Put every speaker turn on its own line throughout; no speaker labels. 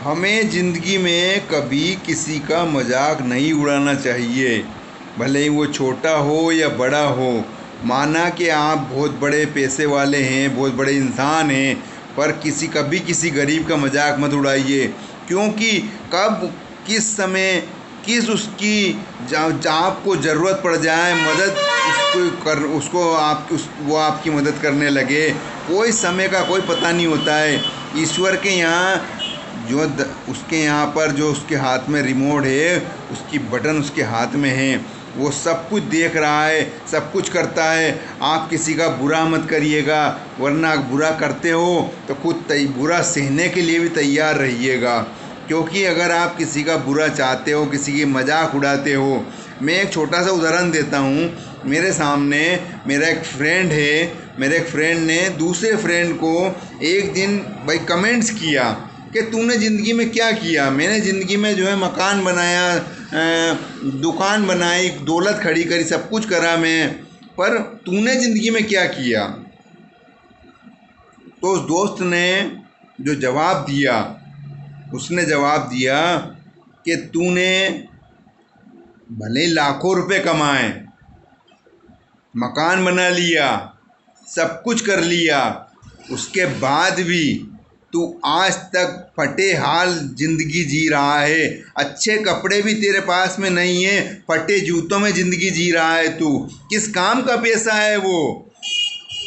हमें ज़िंदगी में कभी किसी का मजाक नहीं उड़ाना चाहिए, भले ही वो छोटा हो या बड़ा हो। माना कि आप बहुत बड़े पैसे वाले हैं, बहुत बड़े इंसान हैं, पर कभी किसी गरीब का मजाक मत उड़ाइए। क्योंकि कब, किस समय, किस उसकी आपको ज़रूरत पड़ जाए, मदद उसको वो आपकी मदद करने लगे, कोई समय का कोई पता नहीं होता है। ईश्वर के यहाँ उसके यहाँ पर जो उसके हाथ में रिमोट है, उसकी बटन उसके हाथ में है, वो सब कुछ देख रहा है, सब कुछ करता है। आप किसी का बुरा मत करिएगा, वरना बुरा करते हो तो खुद बुरा सहने के लिए भी तैयार रहिएगा। क्योंकि अगर आप किसी का बुरा चाहते हो, किसी की मजाक उड़ाते हो। मैं एक छोटा सा उदाहरण देता हूँ। मेरे सामने मेरा एक फ्रेंड है, मेरे एक फ्रेंड ने दूसरे फ्रेंड को एक दिन भाई कमेंट्स किया कि तूने ज़िंदगी में क्या किया। मैंने ज़िंदगी में जो है मकान बनाया, दुकान बनाई, दौलत खड़ी करी, सब कुछ करा मैं, पर तूने ज़िंदगी में क्या किया। तो उस दोस्त ने जो जवाब दिया, उसने जवाब दिया कि तूने भले लाखों रुपए कमाए, मकान बना लिया, सब कुछ कर लिया, उसके बाद भी तू आज तक फटे हाल ज़िंदगी जी रहा है। अच्छे कपड़े भी तेरे पास में नहीं है, फटे जूतों में ज़िंदगी जी रहा है। तू किस काम का पैसा है वो।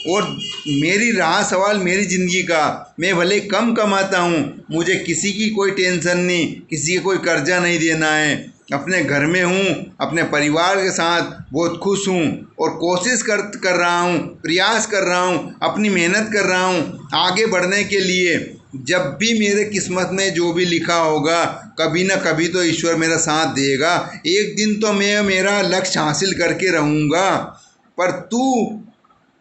और मेरी रहा सवाल मेरी ज़िंदगी का, मैं भले कम कमाता हूँ, मुझे किसी की कोई टेंशन नहीं, किसी का कोई कर्जा नहीं देना है, अपने घर में हूँ, अपने परिवार के साथ बहुत खुश हूँ और कोशिश कर रहा हूँ, प्रयास कर रहा हूँ, अपनी मेहनत कर रहा हूँ आगे बढ़ने के लिए। जब भी मेरे किस्मत में जो भी लिखा होगा, कभी ना कभी तो ईश्वर मेरा साथ देगा। एक दिन तो मैं मेरा लक्ष्य हासिल करके रहूँगा। पर तू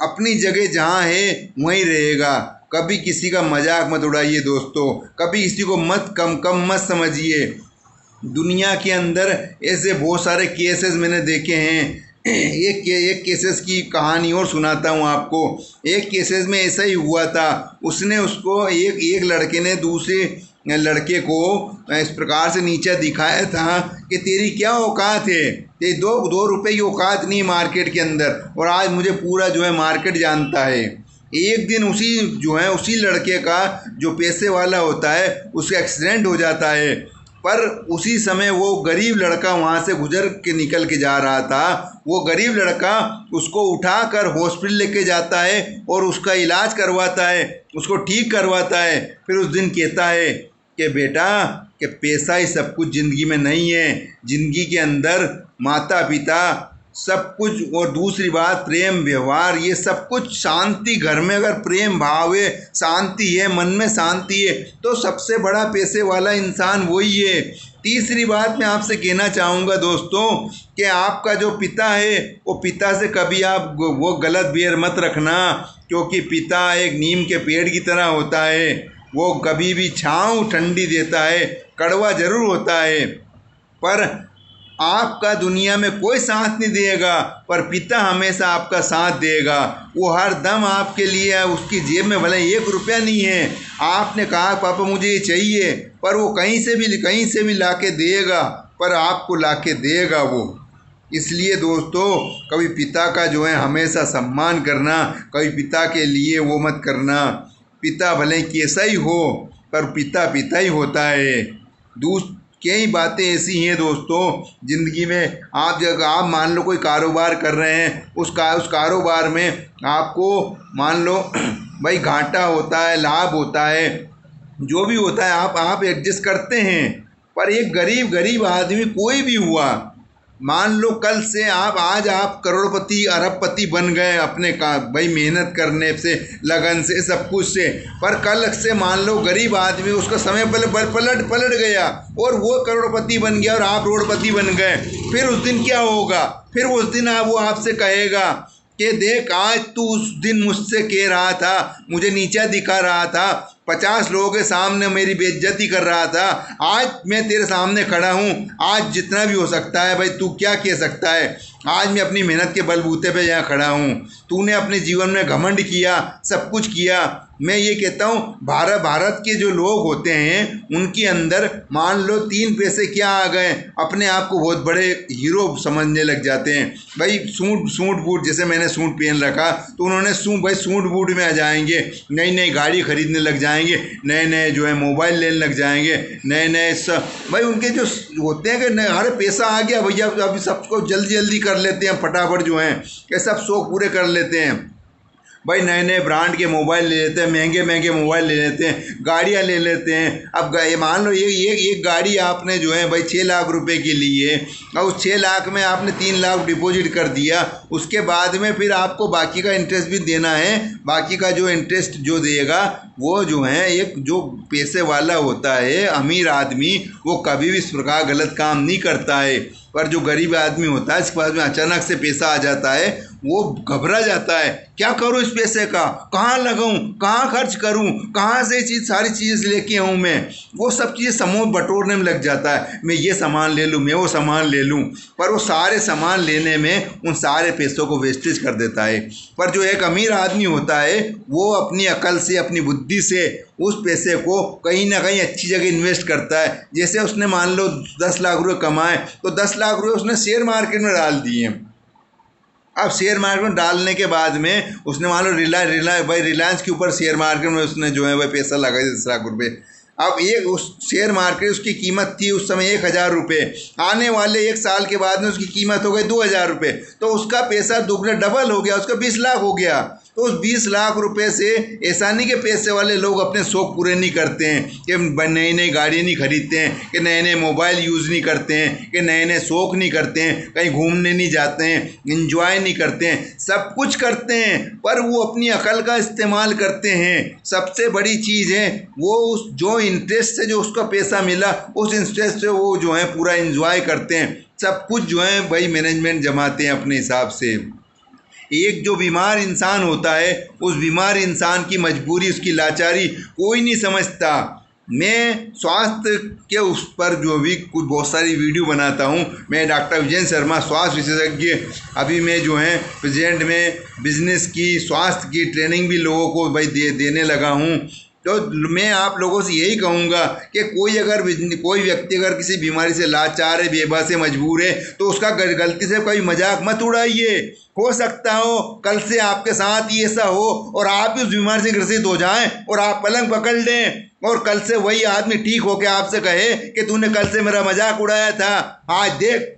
अपनी जगह जहाँ है वहीं रहेगा। कभी किसी का मजाक मत उड़ाइए दोस्तों, कभी किसी को मत कम मत समझिए। दुनिया के अंदर ऐसे बहुत सारे केसेस मैंने देखे हैं। एक केसेस की कहानी और सुनाता हूँ आपको। एक केसेस में ऐसा ही हुआ था। उसको एक लड़के ने दूसरे लड़के को इस प्रकार से नीचा दिखाया था कि तेरी क्या औकात है, तेरी दो रुपए की औकात नहीं मार्केट के अंदर, और आज मुझे पूरा जो है मार्केट जानता है। एक दिन उसी लड़के का जो पैसे वाला होता है, उसका एक्सीडेंट हो जाता है। पर उसी समय वो गरीब लड़का वहाँ से गुजर के निकल के जा रहा था। वो गरीब लड़का उसको उठाकर हॉस्पिटल लेके जाता है और उसका इलाज करवाता है, उसको ठीक करवाता है। फिर उस दिन कहता है कि बेटा, कि पैसा ही सब कुछ ज़िंदगी में नहीं है। ज़िंदगी के अंदर माता पिता सब कुछ, और दूसरी बात प्रेम व्यवहार, ये सब कुछ शांति। घर में अगर प्रेम भाव है, शांति है, मन में शांति है, तो सबसे बड़ा पैसे वाला इंसान वही है। तीसरी बात मैं आपसे कहना चाहूँगा दोस्तों कि आपका जो पिता है, वो पिता से कभी आप वो गलत बैर मत रखना। क्योंकि पिता एक नीम के पेड़ की तरह होता है। वो कभी भी छाँव ठंडी देता है, कड़वा ज़रूर होता है, पर आपका दुनिया में कोई साथ नहीं देगा, पर पिता हमेशा आपका साथ देगा। वो हर दम आपके लिए, उसकी जेब में भले 1 रुपया नहीं है, आपने कहा पापा मुझे ये चाहिए, पर वो कहीं से भी ला के देगा, पर आपको ला के देगा वो। इसलिए दोस्तों, कभी पिता का जो है हमेशा सम्मान करना, कभी पिता के लिए वो मत करना। पिता भले कैसा ही हो, पर पिता पिता ही होता है। कई बातें ऐसी हैं दोस्तों ज़िंदगी में। आप मान लो कोई कारोबार कर रहे हैं, उस कारोबार में आपको मान लो भाई घाटा होता है, लाभ होता है, जो भी होता है आप एडजस्ट करते हैं। पर एक गरीब आदमी कोई भी हुआ, मान लो कल से आज आप करोड़पति अरबपति बन गए अपने का भाई मेहनत करने से, लगन से, सब कुछ से, पर कल से मान लो गरीब आदमी, उसका समय पलट गया और वो करोड़पति बन गया और आप रोडपति बन गए। फिर उस दिन क्या होगा? फिर उस दिन वो आपसे कहेगा कि देख, आज तू उस दिन मुझसे कह रहा था, मुझे नीचा दिखा रहा था, 50 लोगों के सामने मेरी बेइज्जती कर रहा था, आज मैं तेरे सामने खड़ा हूँ, आज जितना भी हो सकता है भाई, तू क्या कह सकता है? आज मैं अपनी मेहनत के बलबूते पे यहाँ खड़ा हूँ। तूने अपने जीवन में घमंड किया, सब कुछ किया, मैं ये कहता हूँ भारत के जो लोग होते हैं उनके अंदर मान लो 3 पैसे क्या आ गए, अपने आप को बहुत बड़े हीरो समझने लग जाते हैं। भाई सूट बूट, जैसे मैंने सूट पहन रखा तो उन्होंने सूट बूट में आ जाएंगे, नई नई गाड़ी खरीदने लग जाएंगे, नए नए जो है मोबाइल लेने लग जाएंगे, नए नए भाई उनके जो होते हैं कि अरे पैसा आ गया भैया, अभी सबको जल्दी जल्दी कर लेते हैं, फटाफट जो है ये सब शौक पूरे कर लेते हैं। भाई नए नए ब्रांड के मोबाइल ले लेते हैं, महंगे महंगे मोबाइल ले लेते हैं, गाड़ियाँ ले लेते हैं। अब मान लो ये गाड़ी आपने जो है भाई 6 लाख रुपए की ली है और उस 6 लाख में आपने 3 लाख डिपॉजिट कर दिया, उसके बाद में फिर आपको बाकी का इंटरेस्ट भी देना है। बाकी का जो इंटरेस्ट जो देगा वो जो है, एक जो पैसे वाला होता है अमीर आदमी, वो कभी भी इस प्रकार गलत काम नहीं करता है। पर जो गरीब आदमी होता है, इसके पास में अचानक से पैसा आ जाता है, वो घबरा जाता है, क्या करूं इस पैसे का, कहाँ लगाऊं, कहाँ खर्च करूं, कहाँ से सारी चीज़ लेके आऊं मैं, वो सब चीज़ें समूह बटोरने में लग जाता है। मैं ये सामान ले लूं, मैं वो सामान ले लूं, पर वो सारे सामान लेने में उन सारे पैसों को वेस्टेज कर देता है। पर जो एक अमीर आदमी होता है वो अपनी अकल से, अपनी बुद्धि से उस पैसे को कहीं ना कहीं अच्छी जगह इन्वेस्ट करता है। जैसे उसने मान लो 10 लाख रुपए कमाए तो 10 लाख रुपए उसने शेयर मार्केट में डाल दिए। अब शेयर मार्केट में डालने के बाद में उसने मान लो रिलायंस के ऊपर शेयर मार्केट में उसने जो है वह पैसा लगाया 10 लाख रुपये। अब उस शेयर मार्केट उसकी कीमत थी उस समय 1000 रुपये, आने वाले 1 साल के बाद में उसकी कीमत हो गई 2000 रुपये, तो उसका पैसा दुगना डबल हो गया, उसका 20 लाख हो गया। तो उस 20 लाख रुपए से ऐसा नहीं कि पैसे वाले लोग अपने शौक पूरे नहीं करते हैं, कि नई नई गाड़ी नहीं खरीदते हैं, कि नए नए मोबाइल यूज़ नहीं करते हैं, कि नए नए शौक नहीं करते हैं, कहीं घूमने नहीं जाते हैं, इंजॉय नहीं करते हैं, सब कुछ करते हैं पर वो अपनी अकल का इस्तेमाल करते हैं। सबसे बड़ी चीज़ है वो उस जो इंटरेस्ट से जो उसका पैसा मिला, उस इंटरेस्ट से वो जो है पूरा इंजॉय करते हैं, सब कुछ जो है भाई मैनेजमेंट जमाते हैं अपने हिसाब से। एक जो बीमार इंसान होता है, उस बीमार इंसान की मजबूरी, उसकी लाचारी कोई नहीं समझता। मैं स्वास्थ्य के उस पर जो भी कुछ बहुत सारी वीडियो बनाता हूँ। मैं डॉक्टर विजय शर्मा, स्वास्थ्य विशेषज्ञ, अभी मैं जो है प्रेजेंट में बिजनेस की, स्वास्थ्य की ट्रेनिंग भी लोगों को भाई देने लगा हूँ। तो मैं आप लोगों से यही कहूँगा कि कोई व्यक्ति अगर किसी बीमारी से लाचार है, बेबस है, मजबूर है, तो उसका गलती से कोई मजाक मत उड़ाइए। हो सकता हो कल से आपके साथ ही ऐसा हो और आप भी उस बीमारी से ग्रसित हो जाएं और आप पलंग पकड़ लें और कल से वही आदमी ठीक होकर आपसे कहे कि तूने कल से मेरा मजाक उड़ाया था, आज देख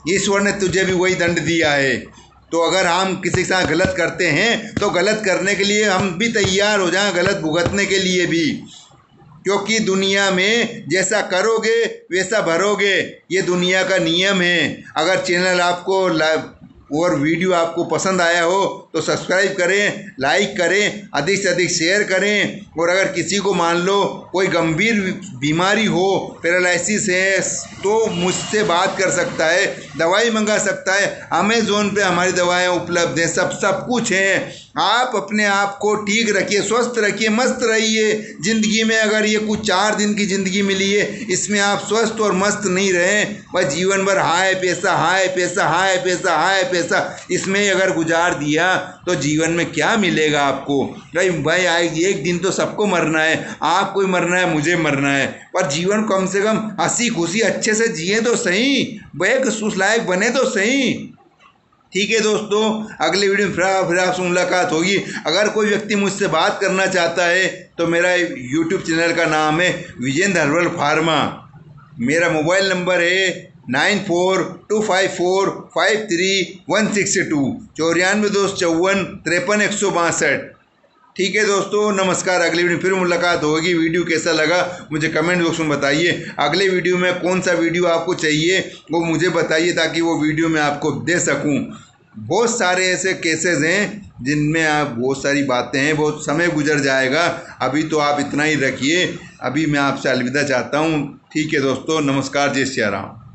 ईश्वर ने तुझे भी वही दंड दिया है। तो अगर हम किसी के साथ गलत करते हैं तो गलत करने के लिए हम भी तैयार हो जाएं, गलत भुगतने के लिए भी, क्योंकि दुनिया में जैसा करोगे वैसा भरोगे, ये दुनिया का नियम है। अगर चैनल आपको और वीडियो आपको पसंद आया हो तो सब्सक्राइब करें, लाइक करें, अधिक से अधिक शेयर करें। और अगर किसी को मान लो कोई गंभीर बीमारी हो, पैरालिसिस है, तो मुझसे बात कर सकता है, दवाई मंगा सकता है। अमेज़ोन पे हमारी दवाएं उपलब्ध हैं, सब कुछ है। आप अपने आप को ठीक रखिए, स्वस्थ रखिए, मस्त रहिए। ज़िंदगी में अगर ये कुछ 4 दिन की ज़िंदगी मिली है, इसमें आप स्वस्थ और मस्त नहीं रहें, बस जीवन भर हाय पैसा, हाय पैसा, हाय पैसा, हाय पैसा, इसमें अगर गुजार दिया तो जीवन में क्या मिलेगा आपको। भाई एक दिन तो सबको मरना है, आपको ही मरना है, मुझे मरना है, पर जीवन कम से कम हंसी खुशी अच्छे से जिए तो सही, बैग उस लायक बने तो सही। ठीक है दोस्तों, अगले वीडियो में फिर आपसे मुलाकात होगी। अगर कोई व्यक्ति मुझसे बात करना चाहता है तो मेरा यूट्यूब चैनल का नाम है विजेंद्र हर्बल फार्मा। मेरा मोबाइल नंबर है 9425453162 942454 ठीक है दोस्तों, नमस्कार। अगले वीडियो फिर मुलाकात होगी। वीडियो कैसा लगा मुझे कमेंट बॉक्स में बताइए। अगले वीडियो में कौन सा वीडियो आपको चाहिए वो मुझे बताइए, ताकि वो वीडियो मैं आपको दे सकूं। बहुत सारे ऐसे केसेस हैं जिनमें आप बहुत सारी बातें हैं, बहुत समय गुजर जाएगा। अभी तो आप इतना ही रखिए। अभी मैं आपसे अलविदा चाहता हूँ। ठीक है दोस्तों, नमस्कार, जय सिया राम।